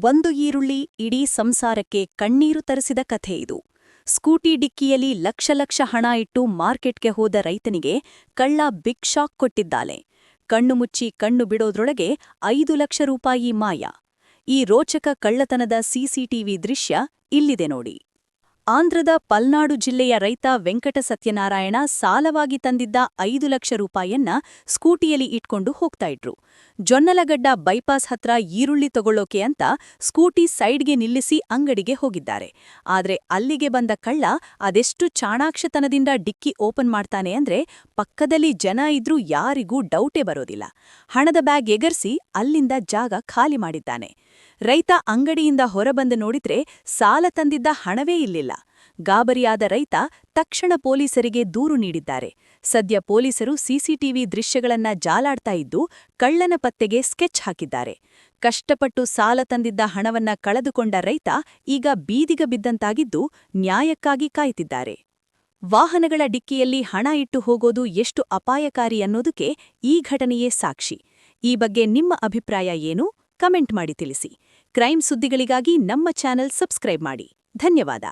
ಒಂದು ಈರುಳ್ಳಿ ಇಡೀ ಸಂಸಾರಕ್ಕೆ ಕಣ್ಣೀರು ತರಿಸಿದ ಕಥೆ ಇದು. ಸ್ಕೂಟಿ ಡಿಕ್ಕಿಯಲ್ಲಿ ಲಕ್ಷ ಹಣ ಇಟ್ಟು ಮಾರ್ಕೆಟ್ಗೆ ಹೋದ ರೈತನಿಗೆ ಕಳ್ಳ ಬಿಗ್ ಶಾಕ್ ಕೊಟ್ಟಿದ್ದಾನೆ. ಕಣ್ಣು ಮುಚ್ಚಿ ಕಣ್ಣು ಬಿಡೋದ್ರೊಳಗೆ 5 ಲಕ್ಷ ರೂಪಾಯಿ ಮಾಯ. ಈ ರೋಚಕ ಕಳ್ಳತನದ ಸಿಸಿಟಿವಿ ದೃಶ್ಯ ಇಲ್ಲಿದೆ ನೋಡಿ. ಆಂಧ್ರದ ಪಲ್ನಾಡು ಜಿಲ್ಲೆಯ ರೈತ ವೆಂಕಟ ಸತ್ಯನಾರಾಯಣ ಸಾಲವಾಗಿ ತಂದಿದ್ದ 5 ಲಕ್ಷ ರೂಪಾಯನ್ನ ಸ್ಕೂಟಿಯಲ್ಲಿ ಇಟ್ಕೊಂಡು ಹೋಗ್ತಾ ಇದ್ರು. ಜೊನ್ನಲಗಡ್ಡ ಬೈಪಾಸ್ ಹತ್ರ ಈರುಳ್ಳಿ ತಗೊಳ್ಳೋಕೆ ಅಂತ ಸ್ಕೂಟಿ ಸೈಡ್ಗೆ ನಿಲ್ಲಿಸಿ ಅಂಗಡಿಗೆ ಹೋಗಿದ್ದಾರೆ. ಆದ್ರೆ ಅಲ್ಲಿಗೆ ಬಂದ ಕಳ್ಳ ಅದೆಷ್ಟು ಚಾಣಾಕ್ಷತನದಿಂದ ಡಿಕ್ಕಿ ಓಪನ್ ಮಾಡ್ತಾನೆ ಅಂದ್ರೆ ಪಕ್ಕದಲ್ಲಿ ಜನ ಇದ್ರೂ ಯಾರಿಗೂ ಡೌಟೇ ಬರೋದಿಲ್ಲ. ಹಣದ ಬ್ಯಾಗ್ ಎಗರ್ಸಿ ಅಲ್ಲಿಂದ ಜಾಗ ಖಾಲಿ ಮಾಡಿದ್ದಾನೆ. ರೈತ ಅಂಗಡಿಯಿಂದ ಹೊರಬಂದು ನೋಡಿದ್ರೆ ಸಾಲ ತಂದಿದ್ದ ಹಣವೇ ಇಲ್ಲಿಲ್ಲ. ಗಾಬರಿಯಾದ ರೈತ ತಕ್ಷಣ ಪೊಲೀಸರಿಗೆ ದೂರು ನೀಡಿದ್ದಾರೆ. ಸದ್ಯ ಪೊಲೀಸರು ಸಿಸಿಟಿವಿ ದೃಶ್ಯಗಳನ್ನ ಜಾಲಾಡ್ತಾ ಇದ್ದು ಕಳ್ಳನ ಪತ್ತೆಗೆ ಸ್ಕೆಚ್ ಹಾಕಿದ್ದಾರೆ. ಕಷ್ಟಪಟ್ಟು ಸಾಲ ತಂದಿದ್ದ ಹಣವನ್ನ ಕಳೆದುಕೊಂಡ ರೈತ ಈಗ ಬೀದಿಗೆ ಬಿದ್ದಂತಾಗಿದ್ದು ನ್ಯಾಯಕ್ಕಾಗಿ ಕಾಯ್ತಿದ್ದಾರೆ. ವಾಹನಗಳ ಡಿಕ್ಕಿಯಲ್ಲಿ ಹಣ ಇಟ್ಟು ಹೋಗೋದು ಎಷ್ಟು ಅಪಾಯಕಾರಿ ಅನ್ನೋದಕ್ಕೆ ಈ ಘಟನೆಯೇ ಸಾಕ್ಷಿ. ಈ ಬಗ್ಗೆ ನಿಮ್ಮ ಅಭಿಪ್ರಾಯ ಏನು? ಕಮೆಂಟ್ ಮಾಡಿ ತಿಳಿಸಿ. ಕ್ರೈಮ್ ಸುದ್ದಿಗಳಿಗಾಗಿ ನಮ್ಮ ಚಾನೆಲ್ ಸಬ್ಸ್ಕ್ರೈಬ್ ಮಾಡಿ. ಧನ್ಯವಾದ.